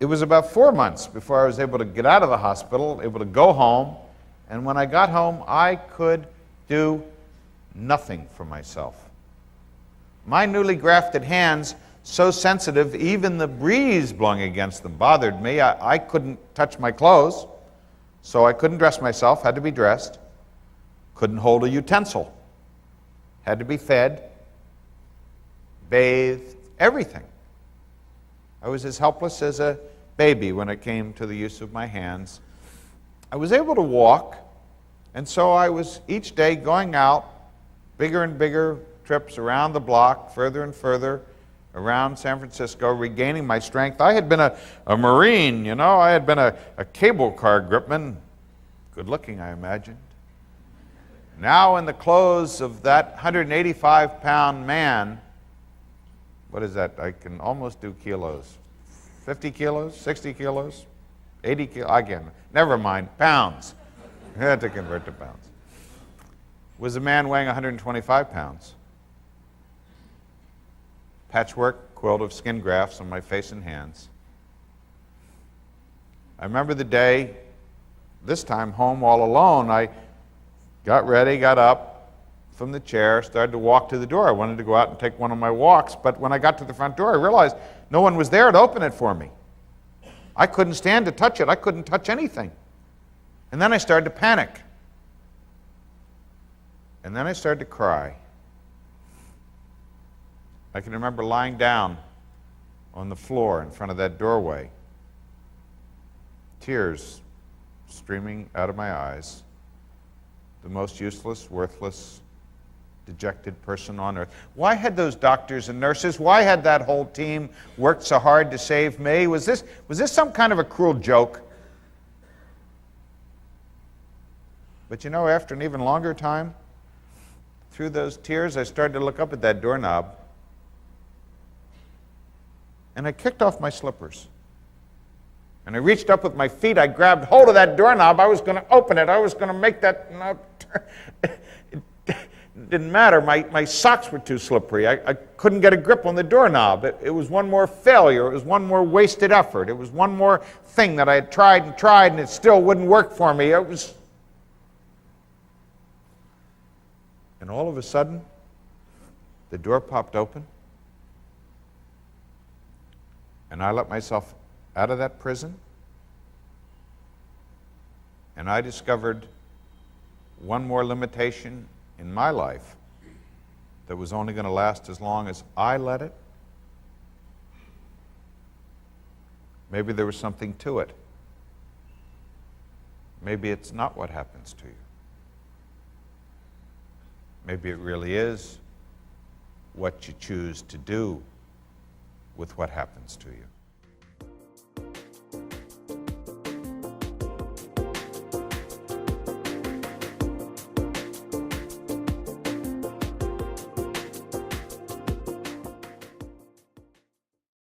It was about 4 months before I was able to get out of the hospital, able to go home. And when I got home, I could do nothing for myself. My newly grafted hands, so sensitive, even the breeze blowing against them bothered me. I couldn't touch my clothes, so I couldn't dress myself, had to be dressed. Couldn't hold a utensil, had to be fed, bathed, everything. I was as helpless as a baby when it came to the use of my hands. I was able to walk, and so I was each day going out, bigger and bigger trips around the block, further and further around San Francisco, regaining my strength. I had been a Marine, you know. I had been a cable car gripman. Good looking, I imagined. Now in the clothes of that 185-pound man, what is that? I can almost do kilos. 50 kilos, 60 kilos, 80 kilos, again, never mind, pounds. I had to convert to pounds. Was a man weighing 125 pounds. Patchwork quilt of skin grafts on my face and hands. I remember the day, this time home all alone. I got ready, got up from the chair, started to walk to the door. I wanted to go out and take one of my walks, but when I got to the front door, I realized no one was there to open it for me. I couldn't stand to touch it. I couldn't touch anything. And then I started to panic. And then I started to cry. I can remember lying down on the floor in front of that doorway, tears streaming out of my eyes, the most useless, worthless, dejected person on earth. Why had those doctors and nurses, why had that whole team worked so hard to save me? Was this some kind of a cruel joke? But you know, after an even longer time, through those tears, I started to look up at that doorknob, and I kicked off my slippers. And I reached up with my feet, I grabbed hold of that doorknob, I was going to open it, I was going to make that knob turn. It didn't matter, my socks were too slippery, I couldn't get a grip on the doorknob. It was one more failure, it was one more wasted effort, it was one more thing that I had tried and it still wouldn't work for me. And all of a sudden, the door popped open, and I let myself out of that prison, and I discovered one more limitation in my life that was only going to last as long as I let it. Maybe there was something to it. Maybe it's not what happens to you. Maybe it really is what you choose to do with what happens to you.